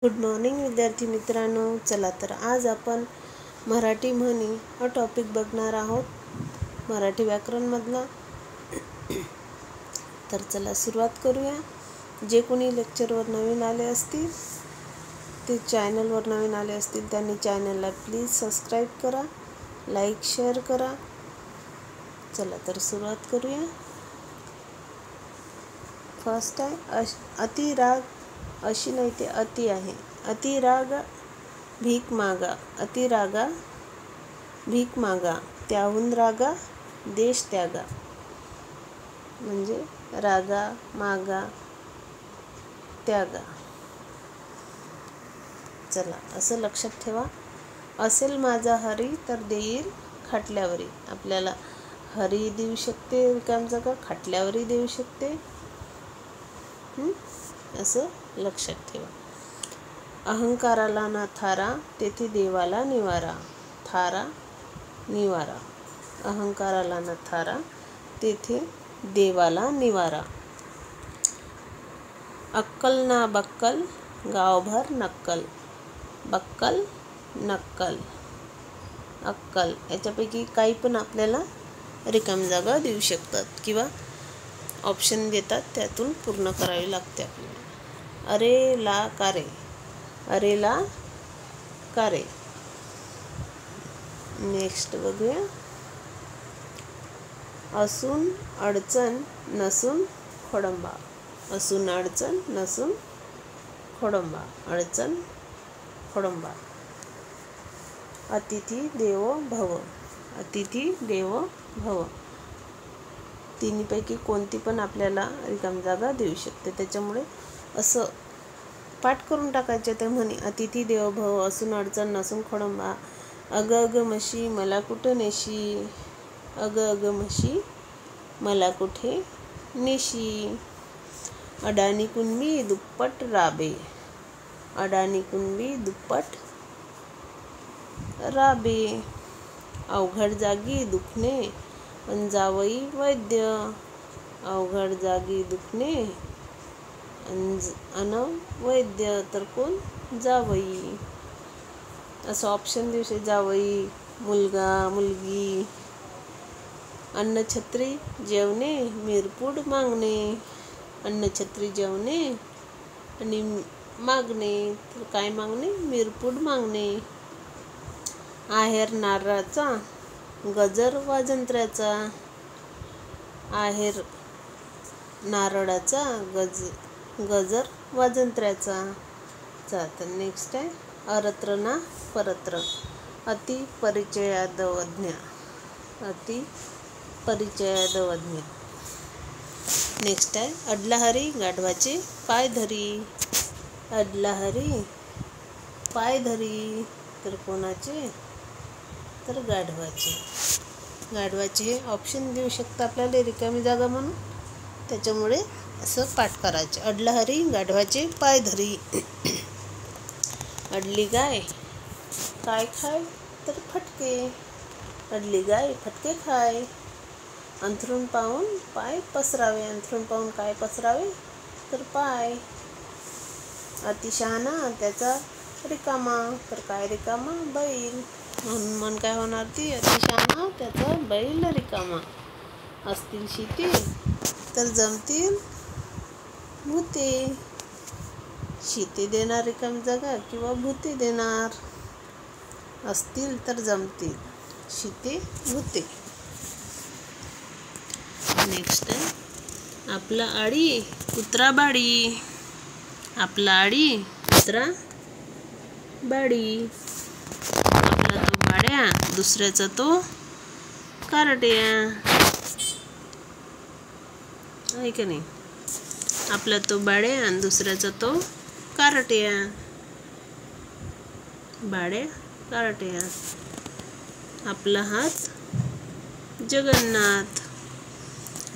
Good morning विद्यार्थी मित्रांनो. चला तर आज आपण मराठी म्हणी हा टॉपिक बघणार आहोत, मराठी व्याकरणमधला. तर चला सुरुवात करूया. जे कोणी लेक्चरवर नवीन आले असतील, ते चॅनलवर नवीन आले असतील, त्यांनी चॅनलला प्लीज सबस्क्राईब करा, लाईक शेअर करा. चला तर सुरुवात करूया. फर्स्ट आहे अतिराग. अशी नाही, ते अति आहे. अतिराग भीक मागा. अतिरागा भीक मागा, त्याहून रागा देश त्यागा. म्हणजे रागा मागा त्यागा. चला असं लक्षात ठेवा. असेल माझा हरी तर देईल खाटल्यावरी. आपल्याला हरी देऊ शकते रिकाम जागा, खाटल्यावरही देऊ शकते. असं लक्षात ठेवा. अहंकाराला ना थारा, तेथे देवाला निवारा. थारा निवारा. अहंकाराला ना थारा, तेथे देवाला निवारा. अक्कल ना बक्कल, गावभर नक्कल. बक्कल नक्कल अक्कल याच्यापैकी काही पण आपल्याला रिकाम जागा देऊ शकतात किंवा ऑप्शन देतात, त्यातून पूर्ण करावी लागते आपल्याला. अरे ला कारे. अरे ला कारे. नेक्स्ट बघूया. असून अडचण नसून खोडंबा. असून अडचण नसून खोडंबा. अडचण खोडंबा. अतिथी देवो भव. अतिथी देवो भव. तिन्हीपैकी कोणती पण आपल्याला रिकाम जागा देऊ शकते. त्याच्यामुळे असं पाठ करून टाकायचे ते म्हणी. अतिथी देवो भव, असून अडचण नसून खोडंबा. अग अग म्हशी मला कुठे नेशी. अग अग म्हशी मला कुठे नेशी. अडाणी कुणबी दुप्पट राबे. अडाणी कुणबी दुप्पट राबे. अवघड जागी दुखणे अन जावई वैद्य. अवघड जागी दुखणे अन वैद्य तर कोण? जावई. असं ऑप्शन देऊ शकतो. जावई, मुलगा, मुलगी. अन्नछत्री जेवणे मिरपूड मागणे. अन्नछत्री जेवणे आणि मागणे तर काय मागणे? मिरपूड मागणे. आहेर नारळाचा, गजर वाजंत्र्याचा. आहेर नारळाचा, गजर वाजंत्र्याचा. तर नेक्स्ट आहे अरत्र ना परत्र. अति परिचयादवज्ञा. अति परिचयादवज्ञा. नेक्स्ट आहे अडला हरी गाढवाचे पाय धरी. अडला हरी पाय धरी तर कोणाचे? तर गाढवाचे. गाढवाचे हे ऑप्शन देऊ शकता आपल्याला रिकामी जागा म्हणून. त्याच्यामुळे असं पाठ करायचे. अडला हरी गाढवाचे पाय धरी. अडली गाय काय खाय तर फटके. अडली गाय फटके खाय. अंथरूण पाहून पाय पसरावे. अंथरूण पाहून काय पसरावे? तर पाय. अतिशहाणा त्याचा रिकामा तर काय रिकामा? बैल. म्हणून मन काय होणार ती? अतिशहाणा त्याचा बैल रिकामा. असतील शिते तर जमतील भूते. शिते देणार रिकाम जागा किंवा भूते देणार. असतील तर जमतील शिते भूते. नेक्स्ट आहे आपला आडी कुत्रा बाडी. आपला आडी कुत्रा बाडी. आपला तो बाड्या दुसऱ्याचा तो कारट्या. आहे का नाही? आपला तो बाड्या आणि दुसऱ्याचा तो कारट्या. बाड्या कारट्या. आपला हात जगन्नाथ.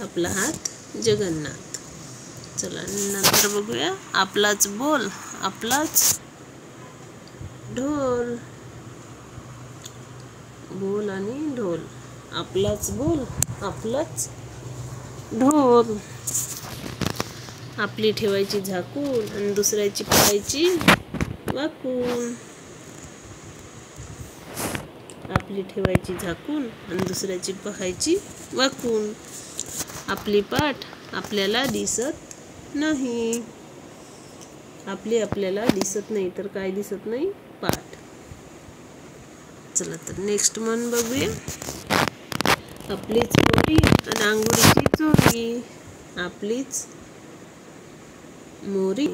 आपला हात जगन्नाथ. चला नंतर बघूया. आपलाच बोल आपलाच ढोल. बोल आणि ढोल. आपलाच बोल आपलाच ढोल. आपली ठेवायची झाकून आणि दुसऱ्याची पाहायची वाकून. आपली ठेवायची झाकून आणि दुसऱ्याची पाहायची वाकून. आपली पाठ आपल्याला दिसत नाही. आपली आपल्याला दिसत नाही तर काय दिसत नाही? पाठ. चला तर नेक्स्ट म्हण बघूया. आपलीच मोरी आणि आंघोळीची चोरी. आपलीच मोरी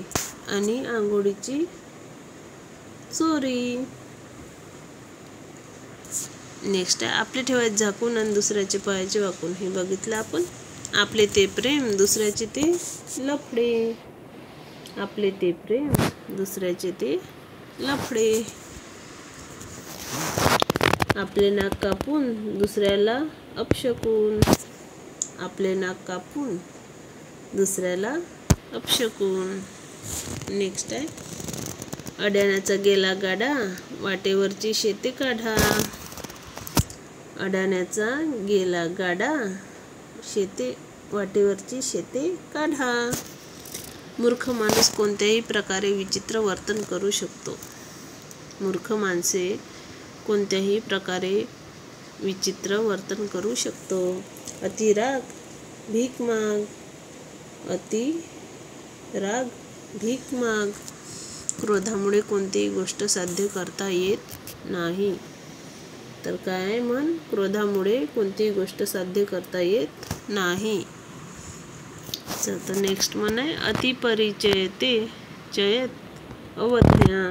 आणि आंघोळीची चोरी. नेक्स्ट आहे आपले ठेवायचे झाकून आणि दुसऱ्याचे पाहायचे वाकून. हे बघितलं आपण. आपले ते प्रेम दुसऱ्याचे ते लफडे. आपले ते प्रेम दुसऱ्याचे ते लफडे. आपले नाक कापून दुसऱ्याला अपशकून. आपले नाक कापून दुसऱ्याला अपशकून. नेक्स्ट आहे अड्याण्याचा गेला गाडा वाटेवरची शेते काढा. अडाण्याचा गेला गाडा वाटेवरची शेते काढा. मूर्ख माणूस कोणत्याही प्रकारे विचित्र वर्तन करू शकतो. मूर्ख माणसे कोणत्याही प्रकारे विचित्र वर्तन करू शकतो. अति राग भीक माग. अति राग भीक माग. क्रोधामुळे कोणतीही गोष्ट साध्य करता येत नाही. तर काय म्हण? क्रोधामुळे कोणतीही गोष्ट साध्य करता येत नाही. तर नेक्स्ट म्हण आहे अतिपरिचयते चयत अवज्ञा.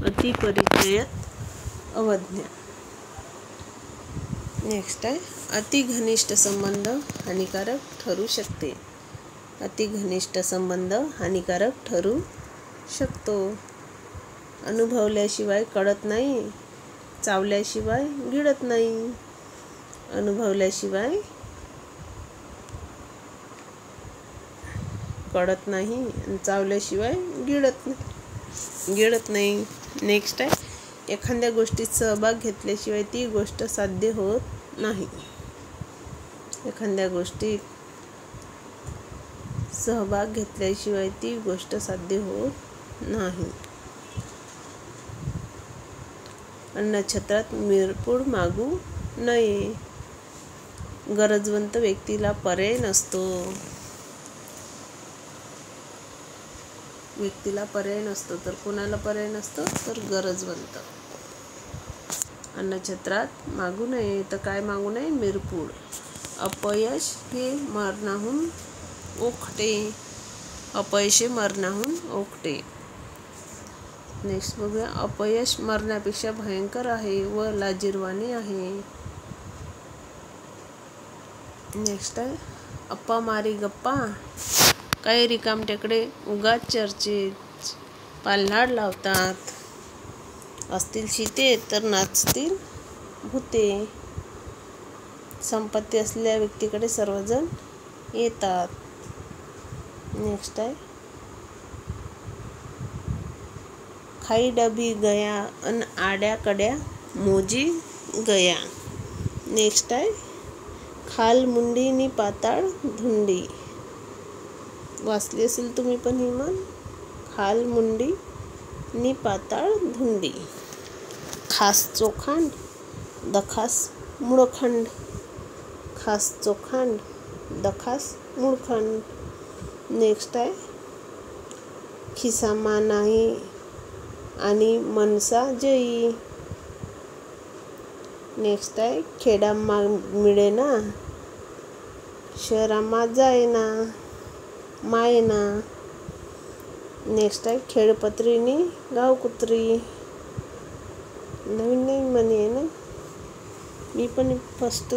अतिपरिचयत अवज्ञा. नेक्स्ट आहे अति घनिष्ठ संबंध हानिकारक ठरू शकते. अति घनिष्ठ संबंध हानिकारक ठरू शकतो. अनुभवल्याशिवाय कळत नाही. चावल्याशिवाय गिळत नाही. अनुभवल्याशिवाय कळत नाही आणि चावल्याशिवाय गिळत नाही. नेक्स्ट आहे एखाद्या गोष्टीत सहभाग घेतल्याशिवाय ती गोष्ट साध्य होत नाही. एखाद्या गोष्टीत सहभाग घेतल्याशिवाय ती गोष्ट साध्य होत नाही. अन्नछत्रात मिरपूड मागू नये. गरजवंत व्यक्तीला पर्याय नसतो. व्यक्तीला पर्याय नसतो तर कोणाला पर्याय नसतो? तर गरजवंत. अन्नछत्रात मागू नये तर काय मागू नये? मिरपूड. अपयश हे मरणाहून ओकटे. अपयश मरणाहून ओकटे. नेक्स्ट बघूया अपयश मरण्यापेक्षा भयंकर आहे व लाजिरवाणे आहे. नेक्स्ट आहे अप्पा मारी गप्पा. काही रिकामटेकडे उगाच चर्चेत पालनाड लावतात. असतील शिते तर नाचतील भूते. संपत्ती असलेल्या व्यक्तीकडे सर्वजण येतात. नेक्स्ट आहे खाई डबी गया अन आड्या कड्या मोजी गया. नेक्स्ट आहे खाल मुंडी नि पाताळ धुंडी. वाचली असेल तुम्ही पण ही म्हण. खाल मुंडी नि पाताळ धुंडी. खास चोखांड दखास मुळखंड. खास चोखांड दखास मुळखंड. नेक्स्ट आहे खिसामा नाही आणि मनसा जयी. नेक्स्ट आहे खेडामा मिळेना शहरामा जायना मायना. नेक्स्ट आहे खेडपत्रीनी गावकुत्री. नवीन नवीन म्हणी आहे ना. मी पण फर्स्ट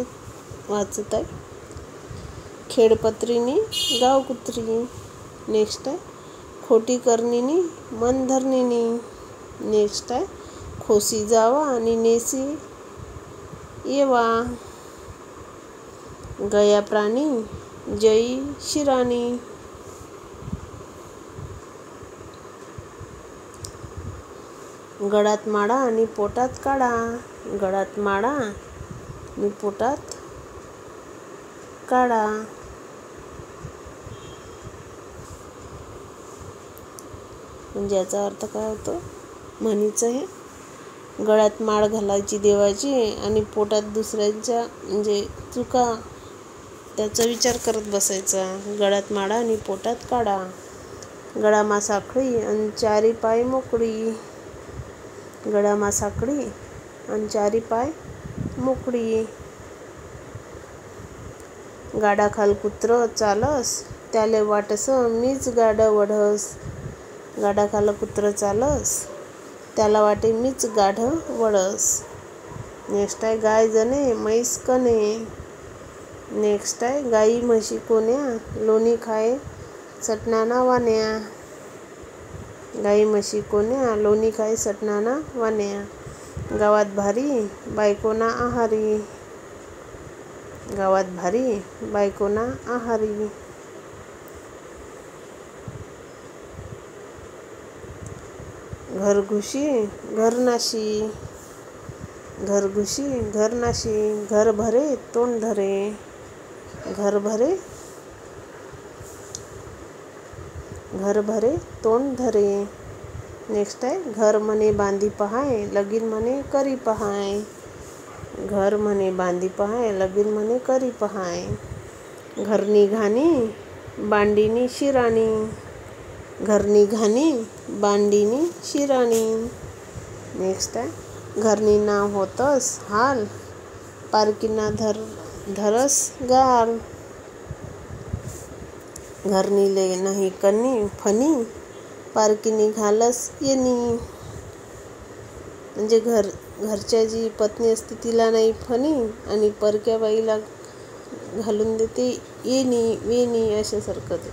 वाचत आहे. खेडपत्रीनी गावकुत्री. नेक्स्ट आहे खोटी करणीनी मन धरणीनी. नेक्स्ट आहे खोसी जावा आणि नेसी येवा. गया प्राणी जयी शिराणी. गळात माळा आणि पोटात काढा. गळात माळा आणि पोटात काढा. म्हणजे याचा अर्थ काय होतो म्हणीचं हे? गळ्यात माळ घालायची देवाची आणि पोटात दुसऱ्यांच्या म्हणजे चुका त्याचा विचार करत बसायचा. गळ्यात माळा आणि पोटात काढा. गळामा साखळी आणि चारी पाय मोकळी. गळामा साखळी आणि चारी पाय मोकळी. गाडाखाल कुत्र चालस त्याले वाटस मीच गाडं वढस. गाडाखाल कुत्र चालस त्याला वाटे मीच गाढं वळस. नेक्स्ट आहे गाय जने म्हैस कने. नेक्स्ट आहे गाई म्हशी कोण्या लोणी खाय सटणाना वाण्या. गाई म्हशी कोण्या लोणी खाय सटणाना वाण्या. गावात भारी बायकोना आहारी. गावात भारी बायकोना आहारी. घरघुशी घरनाशी. घरघुशी घरनाशी. घर भरे तोंड धरे. घर भरे घर भरे तोंड धरे. नेक्स्ट आहे घर म्हणे बांधी पहाय लगीन म्हणे करी पहाय. घर म्हणे बांधी पहाय लगीन म्हणे करी पहाय. घरनी घाणी बांडीनी शिराणी. घरनी घाणी बांडीनी शिराणी. नेक्स्ट आहे घरनी नाव होतस हाल पारकीना धरस गाल. घरनीले नाही कनी फनी पारकीनी घालस येणी. म्हणजे घरच्या जी पत्नी असते तिला नाही फनी आणि परक्या बाईला घालून देते येणी वेणी अशासारखं ते.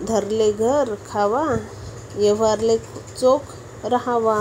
धरले घर खावा व्यवहारले चोख राहावा.